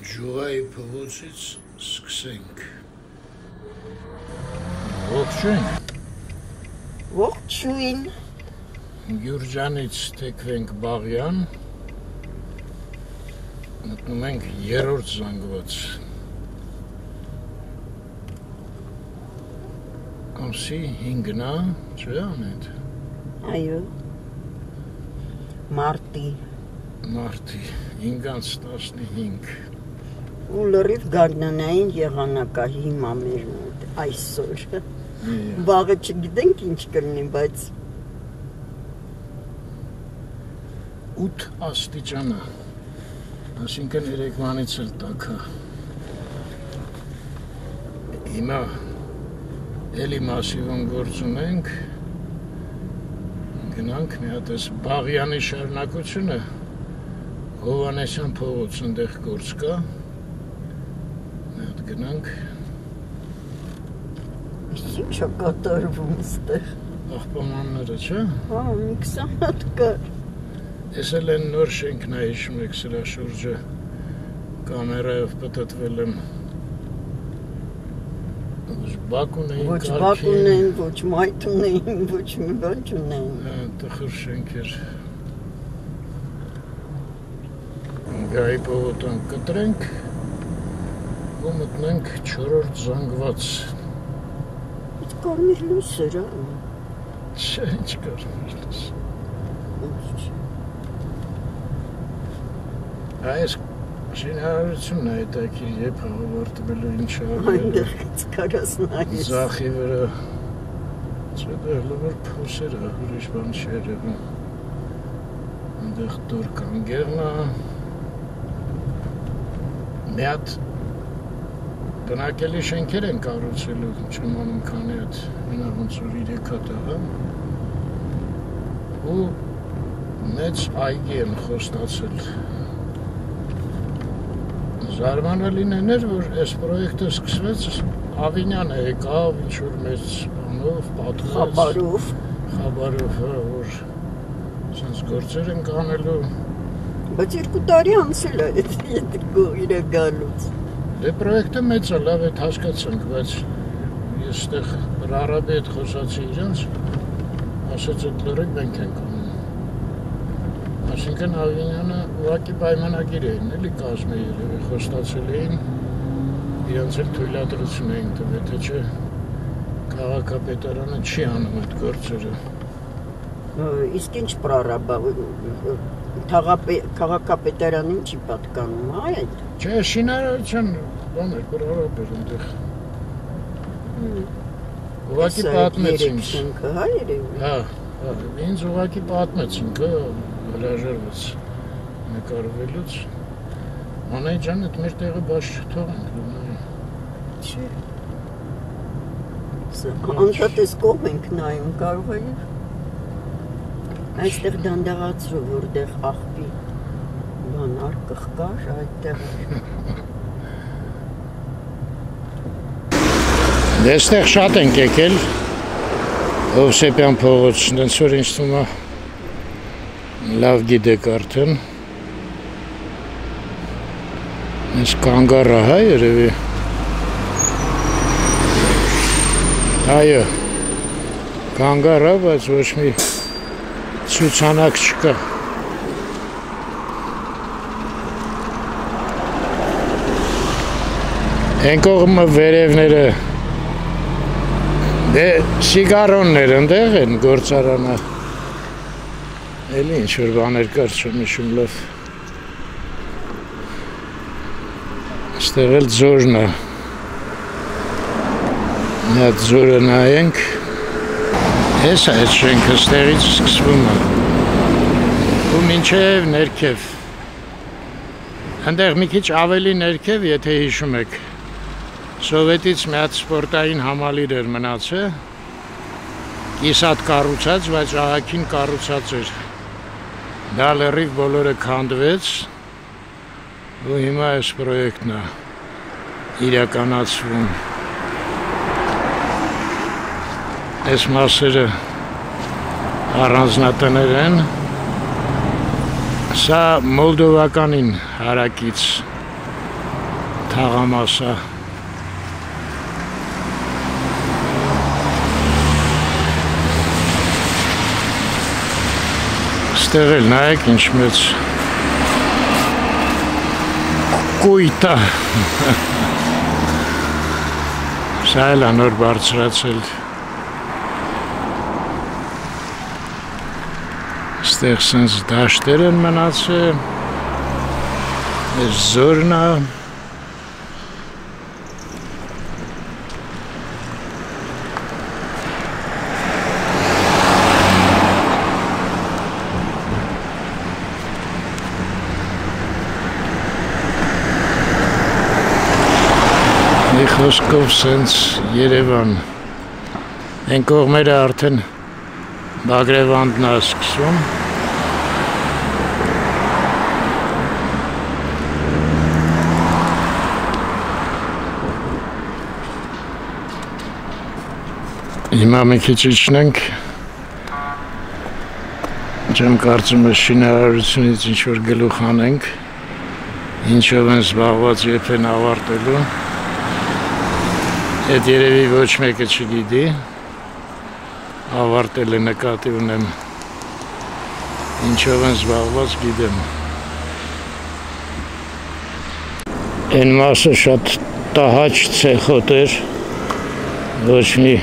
Ջուղայի փողոցից սկսենք։ Ողջույն։ Ողջույն։ Գյուրջանից թեքվենք Բաղյան, մտնում ենք 3-րդ զանգված։ Ամսի 5-ն է, չէ՞ անետ։ Այո։ Մարտի 5-15։ Ու լրիվ գարնանային եղանակա հիմա մեր մոտ այսօր։ Վաղը չգիտենք ինչ կլինի, բայց 8 աստիճան է, այսինքն երեկվանից էլ տաք է։ Հիմա էլի մասիվն գործ ունենք, գնանք մի հատ էս Բաղյանի շարունակությունը, Հովհաննեսյան փողոց ընդեղ գործ կա, մի հատ գնանք։ ինչ է կատարվում ստեղ։ Աղբամանները, չէ՞։ Հա, մի 20 հատ կար։ Ես էլ են նոր շենքն է հիշում եք սրա շուրջը, կամերայով պտտվել եմ։ Ոչ բակ ունեին, ոչ բակ ունեին, ոչ մայթ ունեին, ոչ մի բան չունեին։ Տխուր շենքեր։ Գայի փողոտան կտրենք ու մտնենք 4-րդ զանգված։ Այդ կարմիր լույս էր, Չէ, ինչ կարմիր լույս։ Այս շինարարությունն է հետաքրքիր, երբ հավարտվելու ինչ արել։ Այնտեղից կարաս նայես։ Ձախի վրա։ Չէ, դա լավ փոսեր է, ուրիշ բան չի երևում։ Այնտեղ դուր կանգերն է։ Մի հատ բնակելի շենքեր են կառուցելու, չեմ անում քանի հատ, մենակ ոնց որ 3 հատ աղա։ Ու մեծ այգի են խոստացել։ Զարմանալին էր, որ այս պրոյեկտը սկսվեց Ավինյանը եկավ, ինչ-որ մեծ բանով, պատմեց։ Խաբարով, որ սենց գործեր են կանելու։ Բայց 2 տարի անցել է այդ իրը գալուց։ Դե պրոյեկտը մեծ է, լավ էդ հասկացանք, բայց ես ստեղ Ռարաբի հետ խոսացի իրենց, ասեց այդ լրիվ մենք ենք անում։ Այսինքն Ավինյանը ուղղակի պայմանագիր էին, էլի կազմի երևի, խոստացել էին, իրենց էլ թույլատրություն էին տվել, թե չէ քաղաքապետարանը չի անում այդ գործերը։ Իսկ ինչ պրարաբա, քաղաքապետարանին չի պատկանում, հա այդ։ Չէ, շինարարության բան էր, պրարաբ էր ընդեղ։ Ուղղակի պատմեց ինձ։ Հա, երևի։ Հա, ինձ ուղղակի պատմեց ինքը, հրաժարվեց նկարվելուց։ Անայի ջան, այդ մեր տեղը բաց չթողենք, նայ։ Չէ։ Անդադ ես կողմ ենք նայում, կարող է այստեղ դանդաղացրու, որտեղ աղբի բան արկղ կար, այդտեղ։ Դեստեղ շատ ենք եկել, Հովսեփյան փողոց, դենց որ ինձ թվում է լավ գիտեք արդեն։ Այս կանգառը հա երևի։ Այո, կանգառը, բայց ոչ մի ցուցանակ չկա։ Են կողմը վերևները դե սիգարոններ ընդեղ են գործարանը։ Էլի ինչ-որ բաներ կար չեմ հիշում լավ։ Այստեղ էլ ձորն է։ Մի հատ ձորը նայենք։ Էս է այդ շենքը ստեղից սկսվում է։ Ու մինչև ներքև։ Այնտեղ մի քիչ ավելի ներքև, եթե հիշում եք, Սովետից մի հատ սպորտային համալիր էր մնացել, կիսատ կառուցած, բայց ահագին կառուցած էր։ Դա լրիվ բոլորը քանդվեց, ու հիմա այս պրոյեկտն է իրականացվում։ Այս մասերը առանձնատներ են, սա մոլդովականին հարակից թաղամասը։ Ստեղ էլ նայեք ինչ մեծ կույտ է։ Սա էլ անոր բարձրացել։ Ստեղ սենց դաշտեր են մնացել, զորն է։ Մի խոսքով սենց Երևան, են կողմերը արդեն Բագրևանդն է սկսում։ Հիմա մի քիչ իջնենք, չեմ կարծում ես շինարարությունից ինչ-որ գլուխ անենք, ինչով են զբաղված երբ են ավարտելու, այդ երևի ոչ մեկը չգիտի, ավարտել է նկատի ունեմ, ինչով են զբաղված գիտեմ։ Են մասը շատ տահաչ ցեխոտ էր, ոչ մի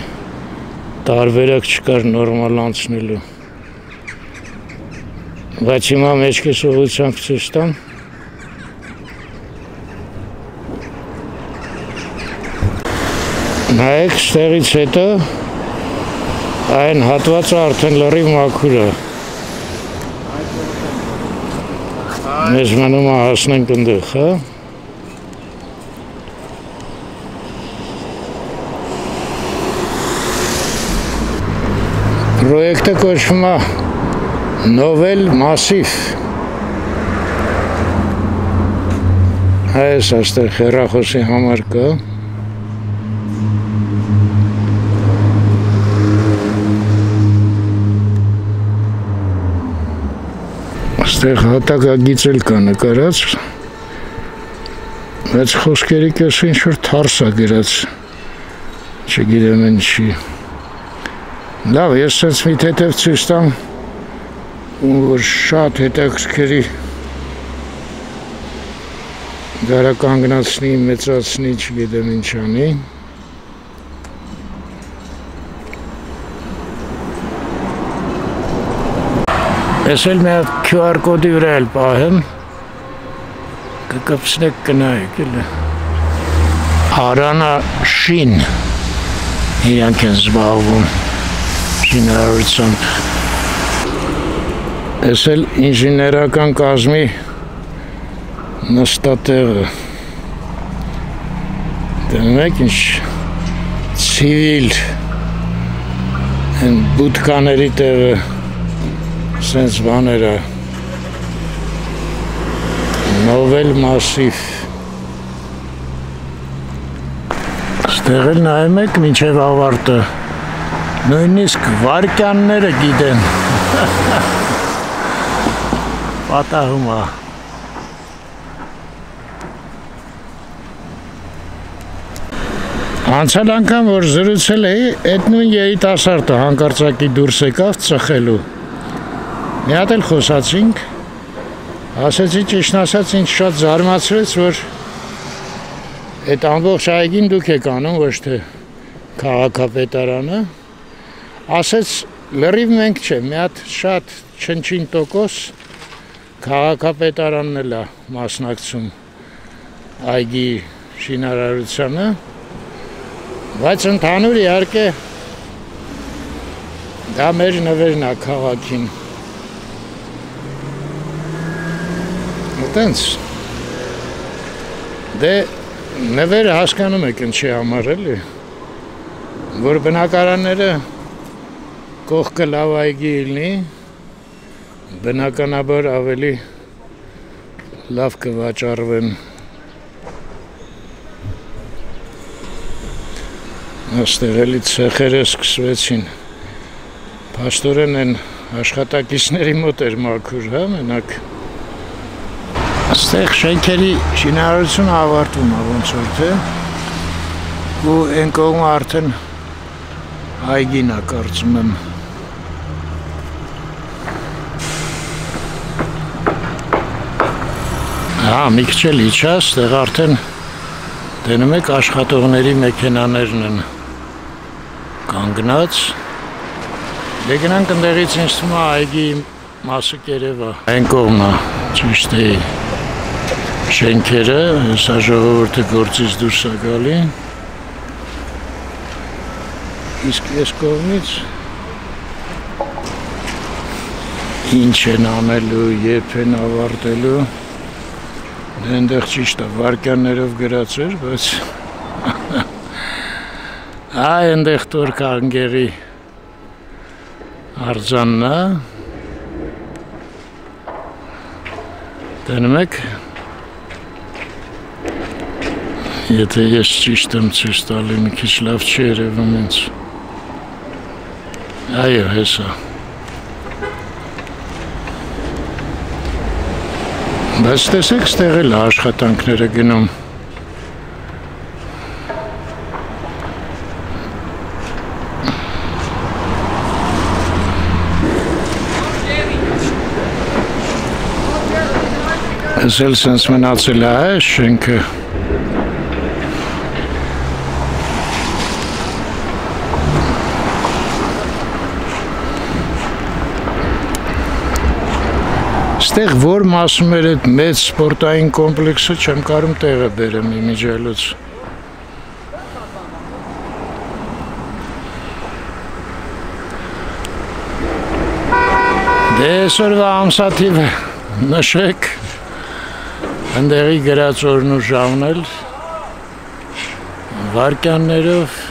տարբերակ չկար նորմալ անցնելու։ Բայց հիմա մեջքես ուղղությամբ ցույց տամ։ Նայեք, ստեղից հետո այն հատվածը արդեն լրիվ մաքուր է։ Մեզ մնում է հասնենք ընդեղ, հա։ Պրոյեկտը կոչվում է Նովել Մասիվ։ Այս այստեղ հեռախոսի համար կա։ Այստեղ հատակագիծ էլ կա նկարած, բայց խոսքերի կեսը ինչ-որ թարս է գրած, չգիտեմ ինչի։ Լավ, ես սենց մի թեթև ցույց տամ, որ շատ հետաքրքրի դարականգնացնի, մեծացնի, չգիտեմ ինչ անի։ Ես էլ մի հատ QR կոդի վրա էլ պահեմ, կկպցնեք կնայեք էլ։ Արանա շին, իրանք են զբաղվում շինարարությամբ։ Ես էլ ինժեներական կազմի նստատեղը։ Դնում եք ինչ ցիվիլ են բուտկաների տեղը սենց բաները Նովել Մասիվ։ Ստեղ էլ նայում եք մինչև ավարտը, նույնիսկ վարկյանները գիտեն։ Պատահում է։ Անցյալ անգամ որ զրուցել էի, այդ նույն երիտասարդը հանկարծակի դուրս եկավ ծխելու։ Մի հատ էլ խոսացինք, ասեցի ճիշտն ասած ինձ շատ զարմացրեց, որ այդ ամբողջ այգին դուք եք անում, ոչ թե քաղաքապետարանը, ասեց լրիվ մենք չէ, մի հատ շատ չնչին տոկոս քաղաքապետարանն էլ է մասնակցում այգի շինարարությանը, բայց ընդհանուր իհարկե դա մեր նվերն է քաղաքին։ Տենց, դե նվերը հասկանում եք ինչի համար էլի, որ բնակարանները կողքը լավ այգի լինի, բնականաբար ավելի լավ կվաճառվեն։ Այստեղ էլի ցեխերը սկսվեցին, փաստորեն են աշխատակիցների մոտ էր մաքուր, հա, մենակ Այստեղ շենքերի շինարարությունը ավարտվում է ոնց որ թե ու այն կողմը արդեն այգին է կարծում եմ մի քիչ էլ իջա, այստեղ արդեն դնում եք աշխատողների մեքենաներն են կանգնած դե գնանք ընդեղից ինձ թվում է այգի մասը կերևա այն կողմն է ճիշտ է շենքերը հեսա ժողովուրդը գործից դուրս է գալի իսկ ես կողմից ինչ են անելու երբ են ավարտելու Այնտեղ ճիշտ է, վարկյաններով գրած էր, բայց այնտեղ տորք անգերի արձանն է Տենում եք Եթե ես ճիշտ եմ ցույց տալի մի քիչ լավ չի երևում ինձ Այո, հեսա Բայց տեսեք, ստեղ էլ աշխատանքները գնում Ես էլ սենց մնացել է շենքը Այստեղ որ մասում էր այդ մեծ սպորտային կոմպլեքսը չեմ կարում տեղը բերեմ իմիջիալուց Դե այսօրվա ամսաթիվը նշեք ընդեղի գրած օրն ու ժամն էլ վարկյաններով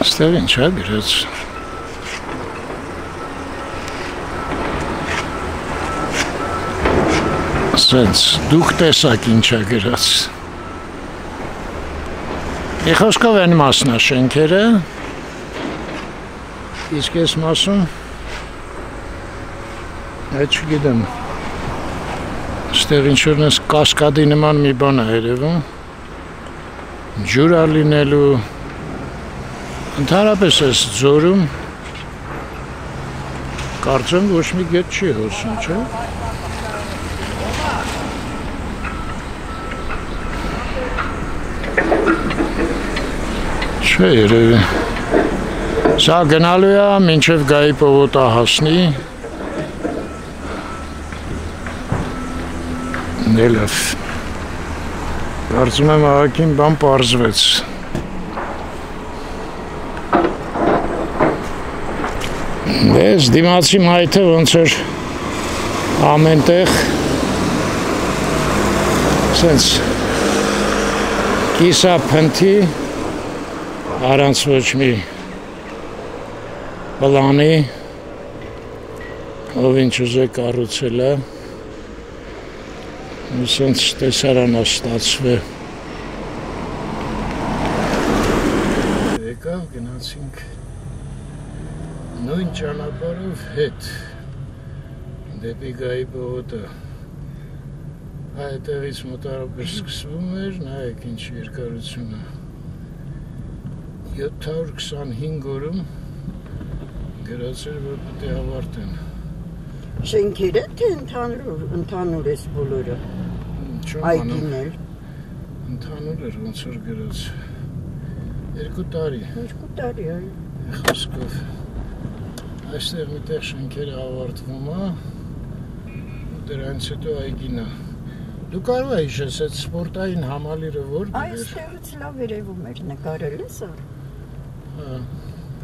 Այստեղ ինչ է գրած Սենց, դուք տեսակ ինչ է գրած Իխոսկով են մասնա շենքերը Իսկ ես մասում Այդ չգիտեմ Ստեղ ինչ-որ նես կասկադի նման մի բան է երևում Ջուր է լինելու Ընդհանրապես ես ձորում Կարծեմ ոչ մի գետ չի հոսում, չէ Չէ երևի Սա գնալու է մինչև գայի պովոտա հասնի Նելև Կարծում եմ աղաքին բան պարզվեց Դες դիմացի մայթը ոնց որ ամենտեղ Սենց կիսա փնթի Առանց ոչ մի պլանի ով ինչ ուզե կառուցել է ու սենց տեսարան է ստացվել Եկավ գնացինք նույն ճանապարհով հետ դեպի գայի պողոտը այդտեղից մոտավորապես սկսվում էր նայեք ինչ երկարությունը 725 օրում գրած էր, որ պետք է ավարտեն։ Շենքերը թե ընդհանուր էս բոլորը։ Այգին էլ։ Ընդհանուր էր ոնց որ գրած։ 2 տարի։ 2 տարի, այո։ Խոսքով։ Այստեղ միտեղ շենքերը ավարտվում է։ Դրանից հետո այգին է։ Դու կարող ես հիշես այդ սպորտային համալիրը որ դեր։ Այստեղից լավ երևում էր նկարել ես ա։ Հա,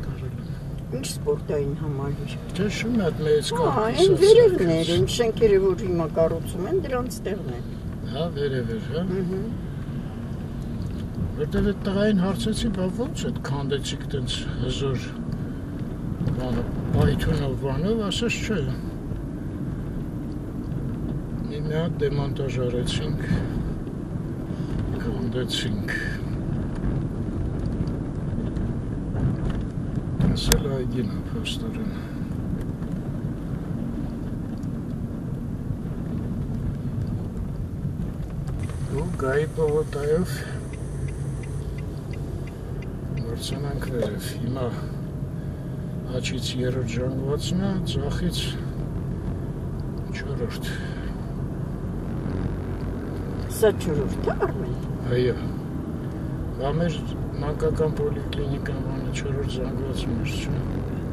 կարել եմ։ Ինչ սպորտային համալիր։ Չէ, շուն այդ մեծ կարգ։ Այն վերևներ են, շենքերը որ հիմա կառուցում են, դրանց տեղն է։ Հա, վերև էր, հա։ Որտեվ այդ տղային հարցեցի, բա ոնց այդ քանդեցիք տենց հզոր բանը, պայթունով բանով, ասես չէ։ Մի հատ դեմոնտաժ արեցինք, քանդեցինք։ Ասել այգին է փոստորեն։ Գայի պողոտայով որցանանք վերև, հիմա աչից 3-րդ ժանգվածն է, ձախից 4-րդ։ Սա 4-րդ է Արմեն։ Այո։ Բա մեր մանկական պոլիկլինիկան բանը 4-րդ զանգվածում էր, չէ՞։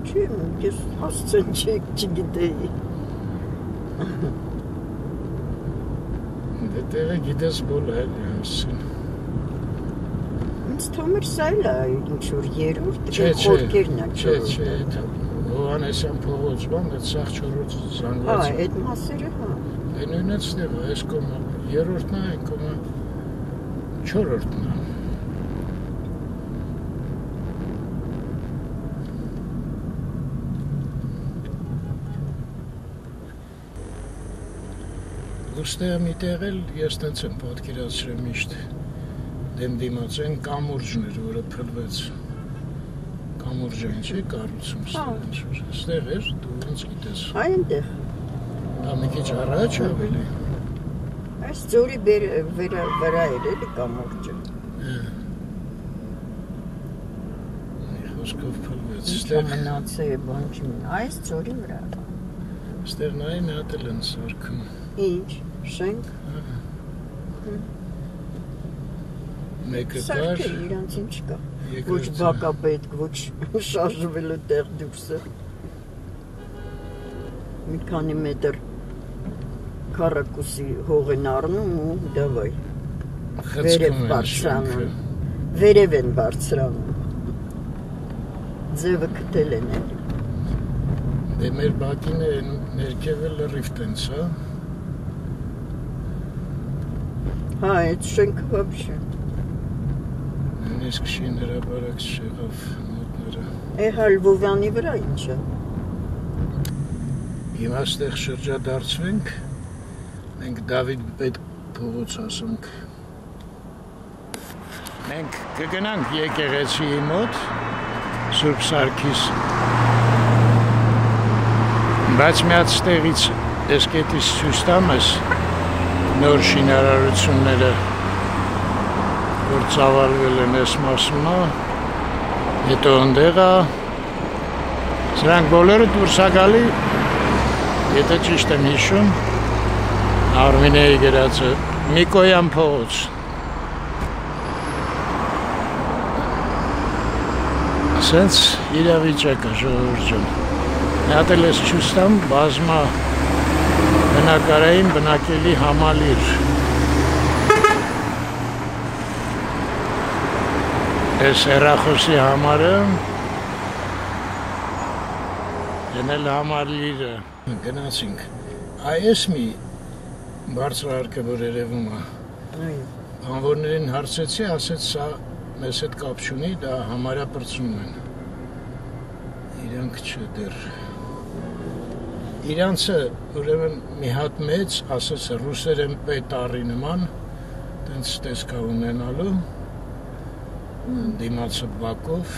Չէ, ես հասցեն չգիտեի։ Դե տեղը գիտես բոլը էլի հասցեն։ Ինձ թվում էր սա էլ է ինչ-որ 3-րդ, Չէ, խորքերն է չէ, 4-րդ։ Հովհաննեսյան փողոց բան, այդ սաղ 4-րդ զանգվածը։ Այդ մասերը, հա։ Դե նույնն ստեղ է, այս կոմը 3-րդն է, այն կոմը 4-րդն է։ Ոստեղը մի տեղ էլ ես տենց եմ պատկերացրել միշտ դեմ դիմաց են կամուրջն էր, որը փլվեց կամուրջային չէ կառուցում ստեղ էր, դու ոնց գիտես Այնտեղ։ դա մի քիչ առաջ ավելի Այս ձորի վրա էր էլի կամուրջը։ մի խոսքով փլվեց Ստեղ մնացել է բան չմնա, այս ձորի վրա։ Ստեղ նայի մի հատ էլ են սարքում Ինչ, շենք։ Մեկը կար Սարքը իրանցին չկա։ Ոչ երկրորդը բակապետք, ոչ շարժվելու տեղ դուրսը։ Մի քանի մետր քառակուսի հող են առնում ու դավայ։ խցկում են բարձրանում։ շենքը Վերև են բարձրանում։ Ձևը կտել են էլի։ Դե մեր բակին է ներքև է լրիվ տենց, հա Հա, այդ շենքը вообще։ Նույնիսկ շին հրապարակ չեղավ մոտները Հա Լվովյանի վրա ինչ է։ Հիմա ստեղ շրջադարձվենք մենք Դավիթ պետ փողոց ասենք Մենք կգնանք եկեղեցիի մոտ Սուրբ Սարգիս Բայց մի հատ ստեղից ես կետից ցույց տամ ես նոր շինարարությունները որ ծավալվել են այս մասում հետո ընդեղա սրանք բոլորը դուրս է գալի եթե ճիշտ եմ հիշում Արմինեի գրածը Միկոյան փողոց Սենց իրավիճակ է ժողովուրդ ջան Մի հատ էլ ես ցույց տամ բազմա բնակարային բնակելի համալիր Այս հեռախոսի համարը Ենել համալիրը Գնացինք Այս մի բարձրահարկը որ երևում է Անվորներին հարցեցի, ասեց սա մեզ հետ կապ չունի, դա համարյա պրծնում են Իրանք չէ դեռ Իրանցը ուրեմն մի հատ մեծ, ասեց ռուսերեն պետարի նման տենց տեսքա ունենալու դիմացը բակով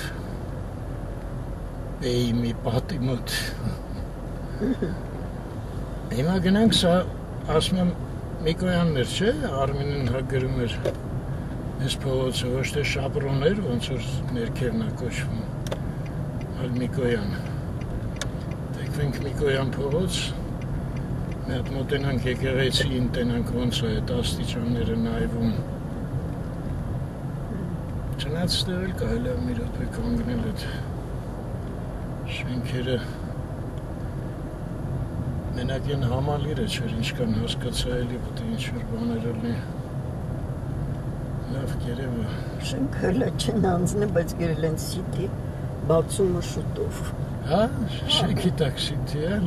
Էի մի պատի մոտ Հիմա գնանք սա ասում եմ Միկոյանն էր չէ Արմինեն հագրում էր այս փողոցը ոչ թե շապրոն էր ոնց որ ներքևն է կոչվում այլ Միկոյան Տեքվենք Միկոյան փողոց մի հատ մոտենանք եկեղեցիին տենանք ոնց է այդ աստիճանները նայվում Չնայած ստեղ էլ կարելի է մի րոպե կանգնել այդ շենքերը Մենակ են համալիրը չէր ինչքան հասկացա էլի պետք է ինչ-որ բաներ լինի Լավ գերևը Շենքը հլա չեն անձնը, բայց գերել են սիթի բացումը շուտով Հա, շենքի տակ սիթի է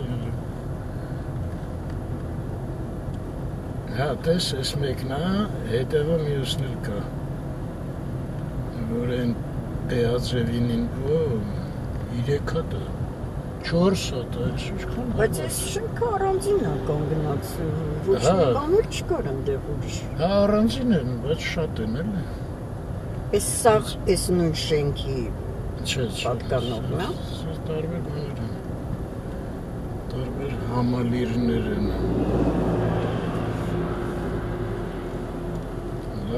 Հա, տես ես մեկն է, հետևը մյուսն էլ կա Որ են Պեաձևինին, 3 հատ է 4 հատ է, ինչքան Բայց այս շենքը առանձին է կանգնած, ոչ մի բաներ չկար ընդեղ ուրիշ Հա, առանձին են, բայց շատ են էլ Այս սաղ, այս նույն շենքի Չէ, պատկանողն է Տարբեր բաներ են Տարբեր համալիրներ են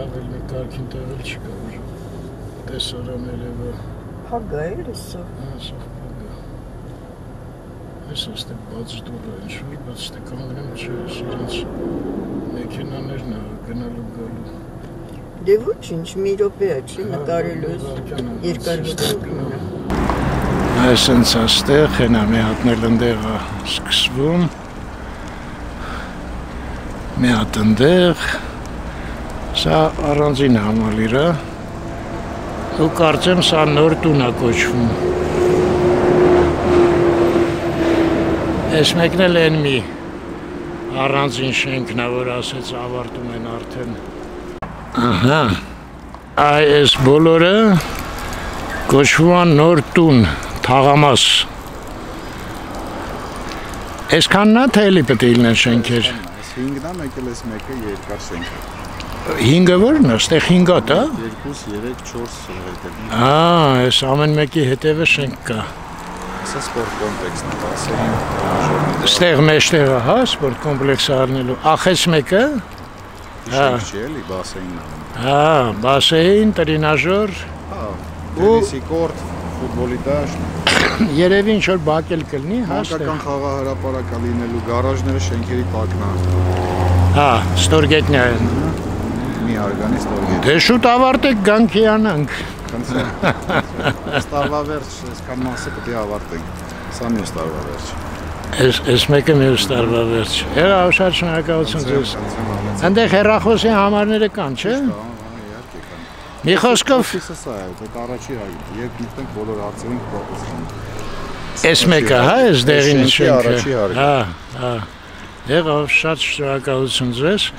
լավ էլ մի կարգին տեղ չկա, որ տեսարան երևա։ Հագա էր էսա։ Ասա, հագա։ Ես աստե բաց դուր է ինչ-որ, բայց ստե կանգնեմ չէ, իրենց մեքենաներն է գնալու գալու։ Դե ոչինչ, մի րոպե է չի նկարելուց երկարություն կունը։ Այսենց աստեղ հենա մի հատնել ընդեղ է սկսվում։ Մի հատ ընդեղ, սա առանձին համալիր է։ Ու կարծեմ սա նոր տուն է կոչվում։ Այս մեկն էլ են մի առանձին շենքն է, որ ասեց ավարտում են արդեն։ Ահա, այս բոլորը կոչվում են նոր տուն, թաղամաս։ Այսքանն է, թե էլի պետք է լինեն շենքեր։ Այս 5-ն է, մեկ էլ այս մեկը երկար շենք է։ 5-ը ո՞րն է, ստեղ 5 հատ է։ 2, 3, 4 հետևի։ Այս ամեն մեկի հետևը շենք կա։ Սա սպորտ կոմպլեքսն է, ասել։ Ստեղ մեջտեղը, հա, սպորտ կոմպլեքսը առնելու։ Ախես մեկը։ Շենք չի էլի, բասեինն է։ Հա, բասեին, տրինաժոր։ Հա, տենիսի կորտ, ֆուտբոլի դաշտ։ Երևի ինչ-որ բակ էլ կլինի, հա, ստեղ։ Մանկական խաղահրապարակ է լինելու, գարաժները շենքերի տակն է։ Հա, ստորգետնյա են։ Մի արգանի ստորգետ։ Դե շուտ ավարտեք, գանք հիանանք։ Խնդրեմ։ Այս տարվա վերջ, այսքան մասը պետք է ավարտենք։ Սա մյուս տարվա վերջ։ Այս մեկը մյուս տարվա վերջ։ Եղա շատ շնորհակալություն ձեզ։ Այնտեղ հեռախոսի համարները կան, չէ։ Իհարկե կան։ Մի խոսքով Օֆիսը սա է, դա առաջի հայ։ Երբ գտնենք բոլոր հարցերին կպատասխանենք։ այս մեկը, հա, այս դեղին շենքի շենքը։ առաջի հարկը։ Հա, հա։ Եղա շատ շնորհակալություն ձեզ։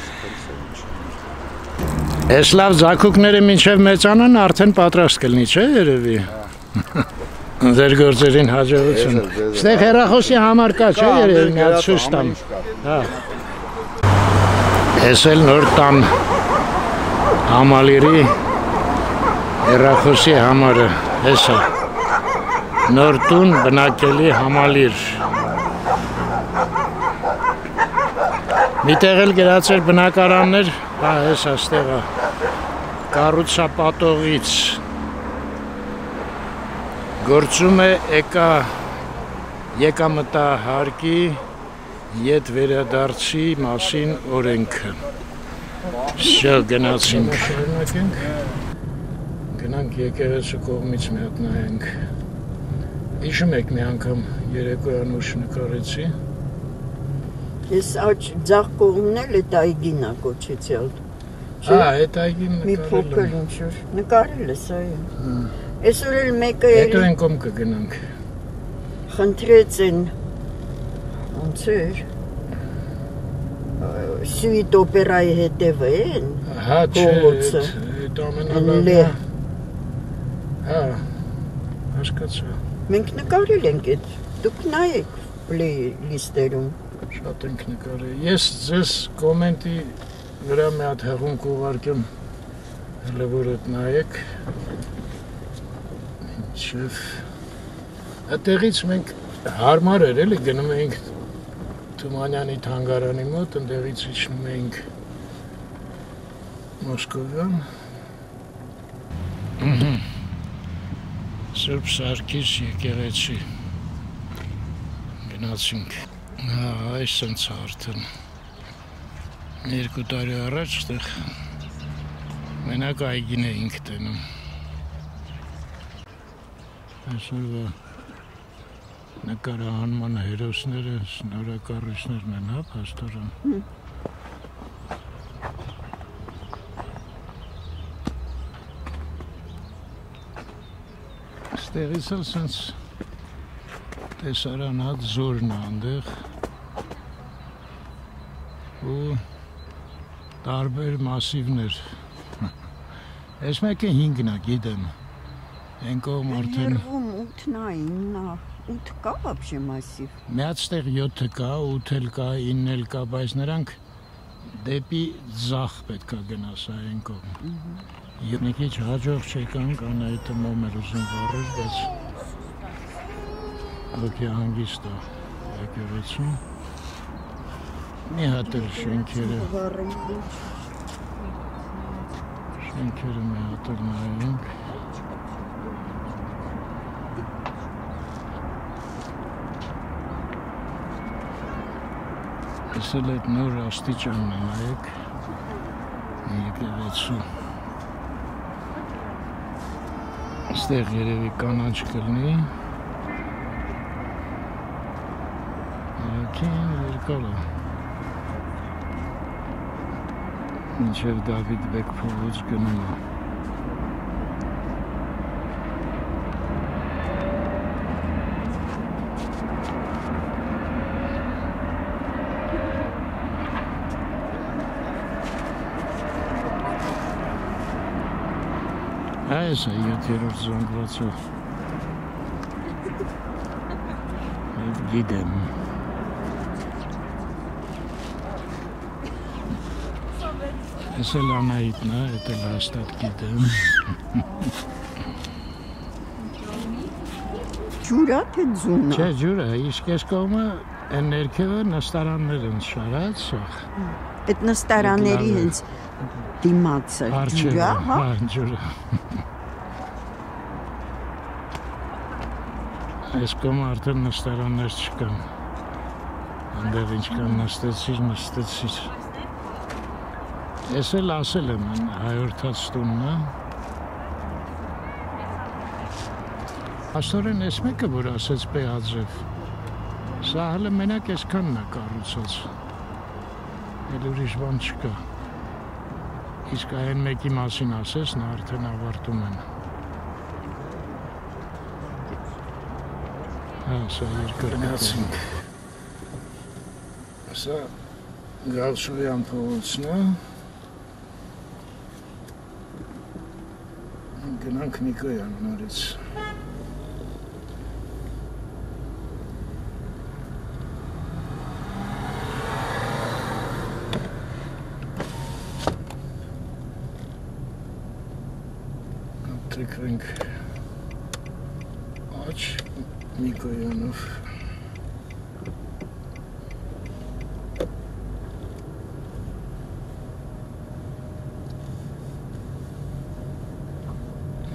Այս լավ ձագուկները մինչև մեծանան արդեն պատրաստ կլինի, չէ, երևի։ Ձեր գործերին հաջողություն։ Ստեղ հեռախոսի համար կա, չէ, երևի մի հատ ցույց տամ։ Հա։ Էս էլ նոր տան համալիրի հեռախոսի համարը, հեսա։ Նոր տուն բնակելի համալիր։ Միտեղ էլ գրած էր բնակարաններ, հա, հեսա ստեղա, կառուցապատողից։ Գործում է եկամտահարկի ետ վերադարձի մասին օրենքը։ Շո գնացինք։ Գնանք եկեղեցու կողմից մի հատ նայենք։ Հիշում եք մի անգամ երեկոյան ուշ նկարեցի։ Ես աջ ձախ կողմն էլ էտ այգին է կոչեցյալ։ Հա, այդ այգին Մի փոքր նկարել եմ։ ինչ-որ նկարել ես այո։ Այսօր էլ մեկը Հետո էլ են կոմ կգնանք։ խնդրեց են ոնց էր Սյուիտ օպերայի հետևը են։ Հա, չէ, Փողոցը։ այդ ամենալավն է։ Հա, հասկացա։ Մենք նկարել ենք այդ։ Դուք նայեք պլեյլիստերում։ Շատ ենք նկարել։ Ես ձեզ կոմենտի վրա մի հատ հեղուն կուղարկեմ, հələ որ այդ նայեք։ Ինչև այդտեղից մենք հարմար էր էլի գնում էինք Թումանյանի թանգարանի մոտ, ընդեղից իջնում էինք Մոսկովյան։ Սուրբ Սարգիս եկեղեցի գնացինք։ Հա, այս սենց արդեն 2 տարի առաջ այդտեղ մենակ այգին էինք տենում։ Այսօրվա նկարահանման հերոսները նորակառույցներն են, հա, փաստորեն։ Ստեղից էլ սենց տեսարան հատ զորն է այնտեղ ու տարբեր մասիվներ։ Այս մեկը 5-ն է, գիտեմ։ Այն կողմ արդեն Երվում 8-ն է, 9-ն է։ 8 կա вообще մասիվ։ Միած տեղ 7 կա, 8 էլ կա, 9 էլ կա, բայց նրանք դեպի ձախ պետք է գնաս այն կողմ։ Մի քիչ հաջող չեկանք, Անահիտը մոմ էր ուզում վառել, բայց ոքի հանգիստ է եկեղեցին։ Մի հատ էլ շենքերը։ Շենքերը մի հատ էլ նայենք։ Այս էլ այդ նոր աստիճանն է, նայեք։ Եկեղեցու։ Այստեղ երևի կանաչ կլինի։ Ակին երկար է։ Մինչև Դավիթ բեկ փողոց գնում է։ Այս է 7-րդ զանգվածը։ Այդ գիտեմ։ Այս էլ Անահիտն է, այդ էլ հաստատ գիտեմ։ Ջուր է թե ձուն է։ Չէ, ջուր է, իսկ այս կողմը այն ներքևը նստարաններ են շարած, սաղ։ Այդ նստարանների հենց դիմացը ջուր է, հա։ Ջուր է։ Այս կողմը արդեն նստարաններ չկան։ Այնտեղ ինչքան նստեցիր։ Ես էլ ասել եմ հայորդաց տունն է։ Աստորեն ես մեկը, որ ասեց պեհաձև, սա հələ մենակ այսքանն է կառուցած, էլ ուրիշ բան չկա, իսկ այն մեկի մասին ասես, նա արդեն ավարտում են։ Հա, սա երկրգացինք, սա Գալշոյան փողոցն է, գնանք Նիկոյան նորից։ Թեքվենք աչ Նիկոյանով։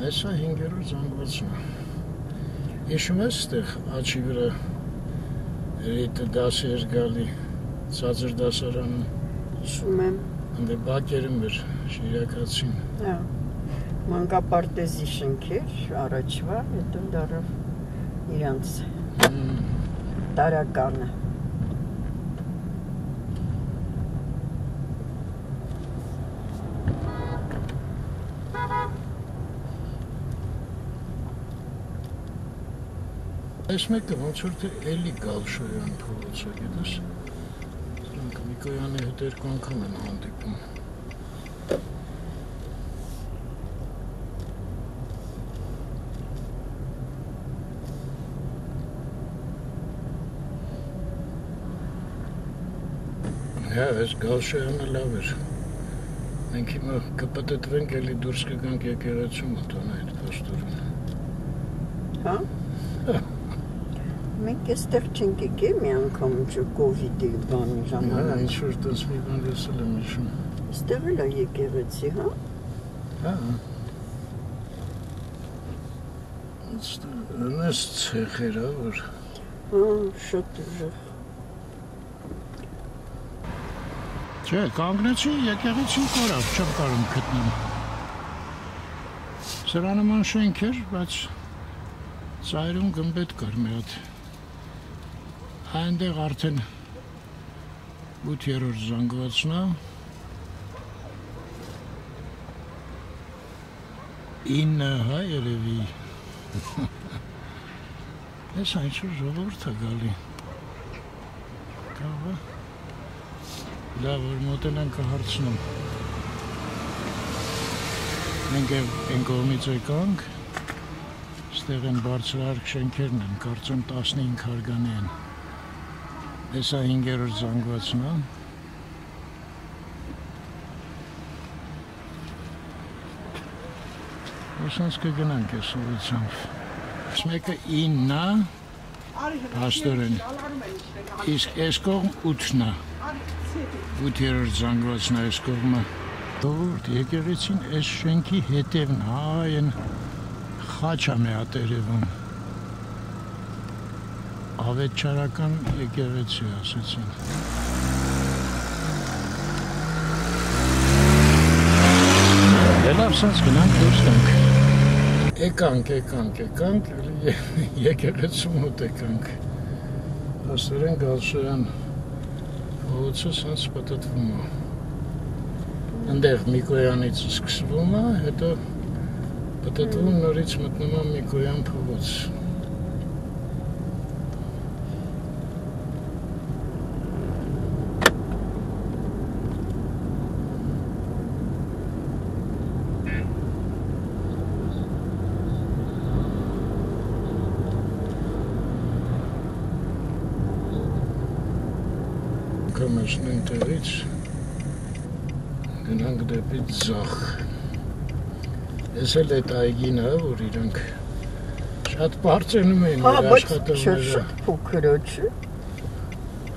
Այսա 5-րդ զանգվածն է։ Հիշում ես ստեղ աչի վրա երիտը դասի էր գալի ցածր դասարանում։ Հիշում եմ։ Անդե բակերում էր շիրակացին։ Հա։ Մանկապարտեզի շենքեր առաջվա, հետո դարավ իրանց տարականը։ Այս մեկը ոնց որ թե էլի Գալշոյան փողոց է, գիտես։ Սրանք Նիկոյանի հետ երկու անգամ են հանդիպում։ Հա, այս Գալշոյանը լավ էր։ Մենք հիմա կպտտվենք, էլի դուրս կգանք եկեղեցու մոտան այդ պաստորին։ Հա։ Մենք էստեղ չենք եկել մի անգամ կովիդի բանի ժամանակ։ Հա, ինչ-որ տես մի բան լսել եմ հիշում։ Էստեղ էլ է եկեղեցի, հա։ Հա։ Այս ցեխեր ա, որ։ Հա, շատ ուժեղ։ Չէ, կանգնեցի եկեղեցին կորավ, չեմ կարող գտնել։ Սրա նման շենք էր, բայց ծայրում գմբեթ կար մի հատ։ Այնտեղ արդեն 8-րդ զանգվածն է։ 9 հա երևի։ Ես ինչ-որ ժողովուրդ է գալի։ Կավա։ Լավ, որ մոտենան կհարցնեմ։ Մենք են կողմից եկանք, ստեղ են բարձրահարկ շենքերն են, կարծում 15 հարգանի են։ Էսա 5-րդ զանգվածն է։ Ոսանց կգնանք ես ուղիցանք։ Այս մեկը 9 է, պաստորեն, իսկ այս կողմ 8-ն է։ 8-րդ զանգվածն է այս կողմը։ Դուրդ եկեղեցին այս շենքի հետևն, այն խաչա մի հատ երևում։ Ավետչարական եկեղեցի ասեցին։ Լավ սենց գնանք դուրս գանք։ Եկանք, եկեղեցու մոտ եկանք։ Աստորեն գալշարան փողոցը սենց պտտվում է։ Ընդեղ Միկոյանից սկսվում է, հետո պտտվում նորից մտնում է Միկոյան փողոց։ Կամեշնեն տեղից գնանք դեպի ձախ։ Ես էլ այդ այգին է, որ իրանք շատ բարձրանում են իր աշխատողները։ Շատ փոքր է, չէ՞։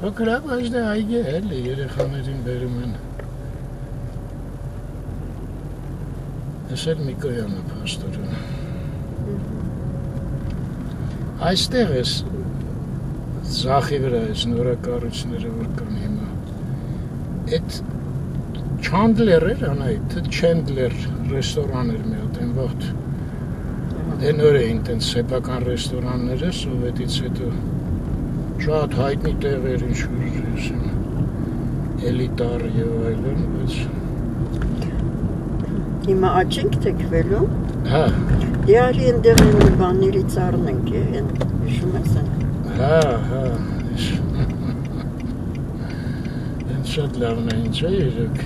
Փոքր է, բայց դա այգի է, էլի երեխաներին բերում են։ Ես էլ Միկոյանը փաստորեն։ Այստեղ ես Ձախի վրա այս նորակառույցները որ կան հիմա։ Այդ Չանդլեր էր անայդ, Չենդլեր ռեստորան էր մի հատ այն վաղտ։ Դե նոր էին տենց սեփական ռեստորանները սովետից հետո շատ հայտնի տեղեր ինչ-որ էլիտար եւ այլն, բայց հիմա աչենք թեքվելու։ հա, Դիարի ընդեղ մի բաներից առնենք, են հիշում ես են։ հա, շատ լավն է, ինչ է երեք։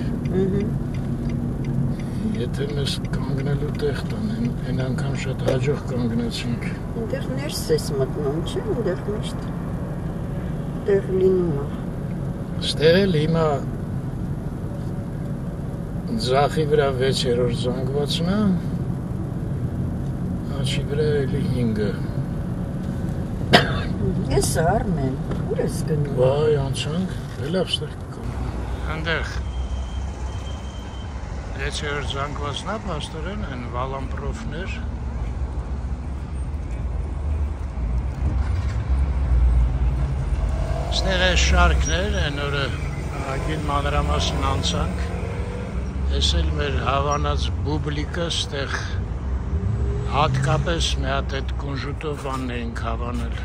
Եթե մեզ կանգնելու տեղ տանեն, այն անգամ շատ հաջող կանգնեցինք։ Ընդեղ ներս ես մտնում, չէ՞, ընդեղ միշտ տեղ լինում է։ Ստեղ էլ հիմա ձախի վրա 6-րդ զանգվածն է, աչի վրա էլի 5-ը։ Ես Արմեն, ուր ես գնում։ Վայ, անցանք, լավ ստեղ կգամ։ Ընդեղ 6-րդ զանգվածն է, պաստորեն են վալամպրոֆներ։ Ստեղ է շարքներ, են օրը ագին մանրամասն անցանք։ Ես էլ մեր հավանած բուբլիկը ստեղ հատկապես մի հատ այդ կունժուտով բանն էինք հավանել։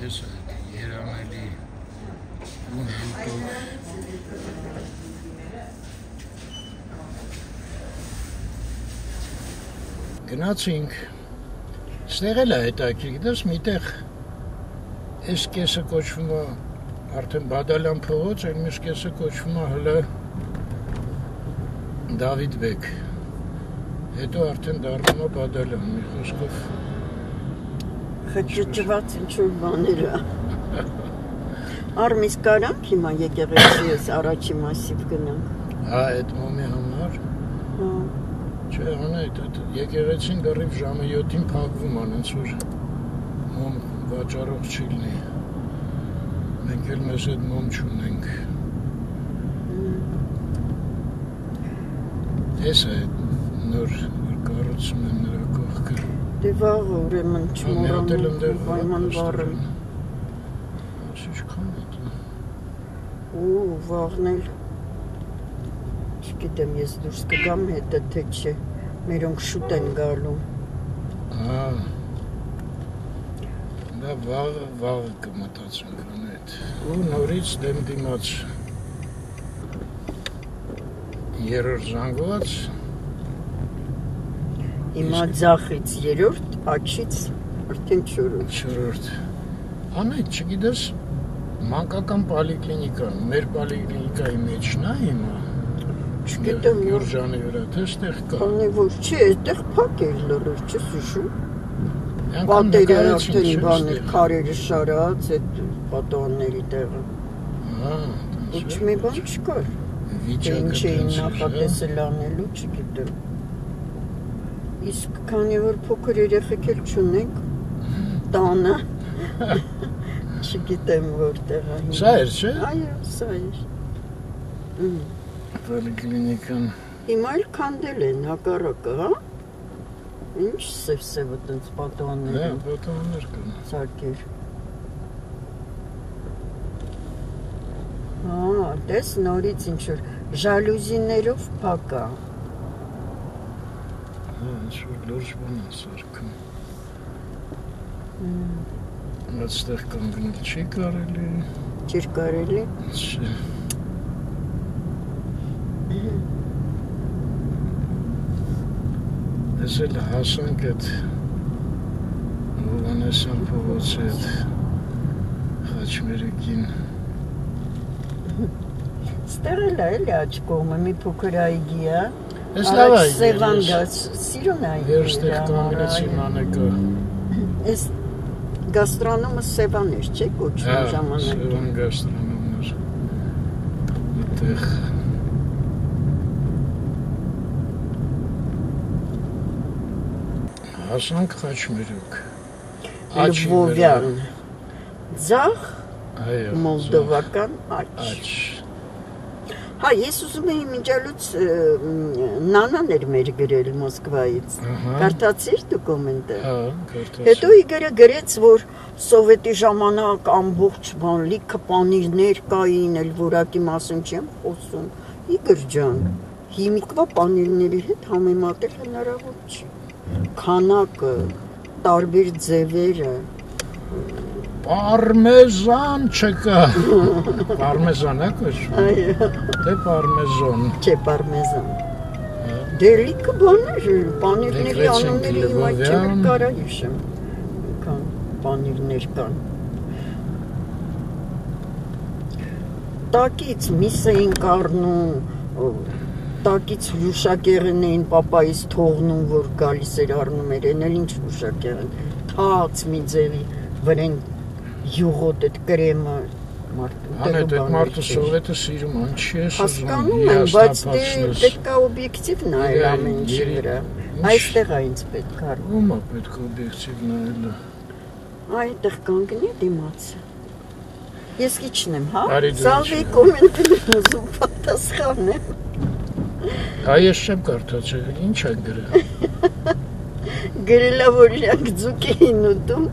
Ես երանելի կունժուտով գնացինք, ստեղ էլ է հետաքրքիր, գիտես միտեղ այս կեսը կոչվում է արդեն Բադալյան փողոց, այն մյուս կեսը կոչվում է հլը Դավիթ բեկ, հետո արդեն դառնում է Բադալյան, մի խոսքով խճճված ինչ-որ բաներ է։ Արմիս կարանք հիմա եկեղեցի ես առաջի մասիվ գնանք։ Հա, այդ մոմի համար։ Հա։ Չէ, անայդ, եկեղեցին գռիվ ժամը 7-ին փակվում անենց որ մոմ վաճառող չի լինի։ Մենք էլ մեզ այդ մոմ չունենք։ Ես է նոր կառուցում են նրա կողքը։ Դե վաղ ուրեմն չմոռանում պայման վառեմ։ Ինչքան է դա։ Ու վաղն էլ չգիտեմ ես դուրս կգամ հետը թե չէ, մերոնք շուտ են գալու։ Հա։ Դա վաղը կմտածենք անետ։ Ու նորից դեմ դիմաց 3-րդ զանգված։ Հիմա ձախից 3-րդ, աչից արդեն 4-րդ։ 4-րդ։ Անետ, չգիտես, մանկական պոլիկլինիկան, մեր պոլիկլինիկայի մեջն է հիմա։ Չգիտեմ, Յուրջանի վրա, թե ստեղ կա։ Քանի որ չէ, այդտեղ փակ էր լրիվ, չես հիշում։ Պատերը արդեն բաներ, քարերը շարած, այդ պատոհանների տեղը։ Հա, Ոչ մի բան չկար։ Ինչ էին նախատեսել անելու, չգիտեմ։ Իսկ քանի որ փոքր երեխեք էլ չունենք, տանը, չգիտեմ որտեղ է։ Սա էր, չէ։ Այո, սա էր։ Պոլիկլինիկան։ Հիմա էլ քանդել են հակառակը, հա? Ինչ սև-սևը տենց պատուհաններ Հա, են, պատուհաններ կան։ սարքեր։ Հա, տես նորից ինչ-որ ժալյուզիներով փակ է։ Հա, ինչ-որ լուրջ բան է սարքում։ Այստեղ կանգնել չի կարելի։ Չէր կարելի։ Չէ։ Ես էլ հասանք այդ Հովհաննեսյան փողոցի այդ խաչմերուկին։ Ստեղ էլ է էլի աջ կողմը մի փոքր այգի է։ Ես լավ այգի է, Սևան ես- գաց, սիրուն այգի Ես ստեղ կանգնեցի մանեկը։ Ես գաստրոնոմը Սևան էր, չէ՞ կոչվում ժամանակին։ Սևան գաստրոնոմներ։ Այդտեղ հասանք խաչմերուկ։ Լվովյան։ Ձախ Այո։ մոլդովական աջ։ Աչ։ Հա, ես ուզում էի մինչալուց նանան էր մեր գրել Մոսկվայից։ Ահա։ Կարդացիր դու կոմենտը։ Հա, կարդացի։ Հետո Իգորը գրեց, որ սովետի ժամանակ ամբողջ բան լիքը պանիրներ կային, էլ որակի մասին չեմ խոսում։ Իգոր ջան, հիմիկվա պանիրների հետ համեմատել հնարավոր չի։ Քանակը, տարբեր ձևերը։ Պարմեզան չկա։ Պարմեզան է կոչվում։ Այո, Դե պարմեզան։ չէ պարմեզան։ Դե լիքը բաներ, պանիրների Դեկրեցին անունների հիմա չեմ Լվովյան։ կարա հիշեմ։ Կան պանիրներ կան։ Տակից միս էին կառնում, տակից հյուսակեղեն էին պապայից թողնում, որ գալիս էր առնում էր, են էլ ինչ հյուսակեղեն, թաց մի ձևի վրեն յուղոտ այդ կրեմը մարդու Անետ այդ մարդը սովետը սիրում, ան չի ես ուզում հասկանում եմ, բայց դե պետք է օբյեկտիվ նայել Իրան, ամեն ինչի իրան, վրա, ինչ- այստեղ է ինձ պետք է Ում է պետք է օբյեկտիվ նայելը։ այդտեղ կանգնի դիմացը։ Ես իջնեմ, հա? Արի դու Սալվի իջնեմ։ կոմենտին ուզում պատասխանեմ։ Հա ես չեմ կարդացել, ինչ է գրել։ Գրելա, որ իրանք ձուկ էին ուտում,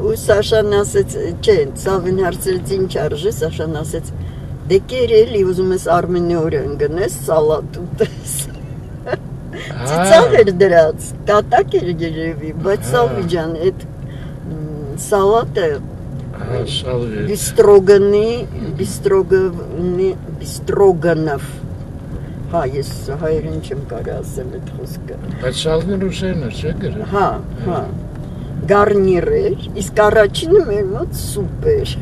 ու Սաշան ասեց, չէ, Սալվին հարցրեց ինչ արժե, Սաշան ասեց, դե կերելի ուզում ես Արմենի օրը ընգնես, սալատ ուտես։ Ծիծաղ էր դրած, կատակ էր երևի, բայց Սալվի ջան, այդ սալատը Հա, սալվի։ բիստրոգանով։ Հա, ես հայերեն չեմ կարա ասեմ այդ խոսքը։ Բայց սալվին ռուսերն էր, չէ գրել։ Հա, հա։ Գարնիր էր, իսկ առաջինը մեր մոտ սուպ էր։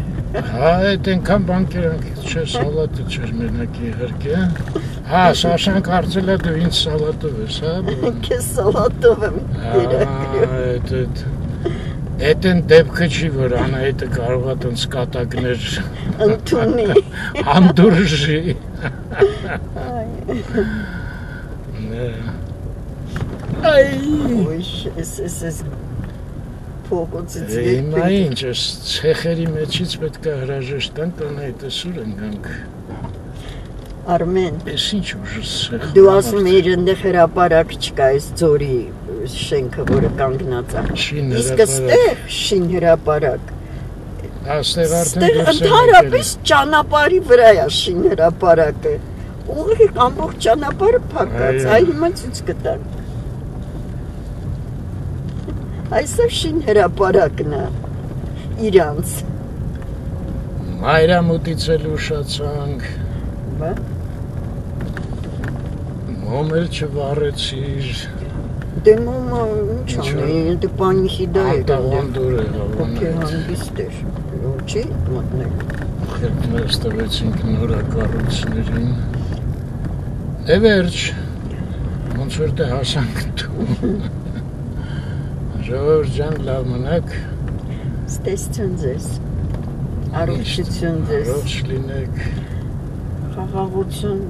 Հա, այդ ենքան բանկերանք չէ, սալատը չէր մենակ իհարկե։ Հա, Սաշան կարծել է դու ինձ սալատով ես, հա։ Քեզ սալատով եմ երակրում։ Այդ են դեպքը չի, որ Անահիտը կարող է տենց կատակներ Ընդունի։ անդուրժի։ Այ, Ոյ, ես փողոցից հիմա ինչ, ես ցեխերի մեջից պետք է հրաժեշտ տանք, Անահիտը սուր ընկանք։ Արմեն, Ես ինչ ուժս ցեխ։ դու ասում ես այնտեղ հրապարակ չկա, այս ձորի շենքը, որը կանգնած է։ Շին Իսկ հրապարակ։ այստեղ շին հրապարակ։ Աստեղ արդեն Այստեղ դուրս են ընդհանրապես ճանապարհի վրա է շին հրապարակը։ Ուղղակի ամբողջ ճանապարհը փակած, Այո։ այ հիմա ցույց կտանք։ Այսօր շին հրապարակն է իրանց։ Մայրամուտից էլ ուշացանք, Բա մոմել չվառեցիր, դե մամա ինչ անի, դե պանիխիդա է անտաղանդուր է Ոքի հավանայդ, հանգիստ էր, չի մտնել։ խելքներ ստվեցինք նորակառույցներին, է վերջ, ոնց որ դե հասանք դու, ժողովուրդ ջան լավ մնաք, Ստեսություն ձեզ, առողջություն ձեզ, առողջ լինեք, խաղաղություն,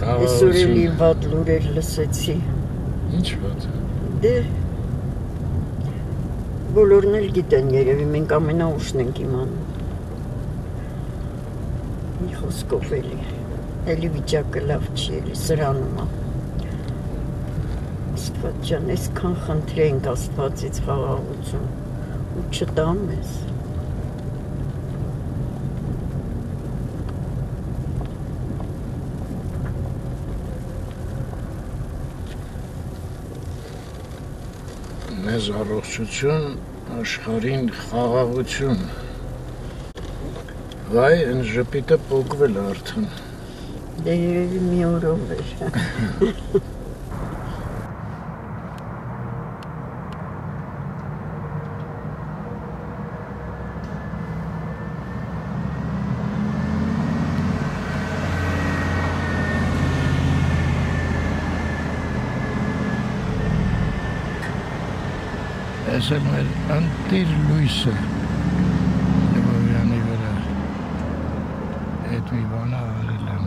այսօր խաղաղություն, էլի վատ լուրեր լսեցի, ինչ ված, դե բոլորն էլ գիտեն երևի, մենք ամենաուշն ենք իմանում, մի խոսքով էլի, էլի վիճակը լավ չի, էլի սրանում է։ Աստված ջան, այսքան խնդրենք Աստվածից խաղաղություն ու չտա մեզ։ Մեզ առողջություն, աշխարհին խաղաղություն։ Վայ, այն ժպիտը փոկվել է արդեն։ Դե երևի մի օրով էր։ Այս է մեր անտիր լույսը Լևովյանի վրա այդ մի բան արել եմ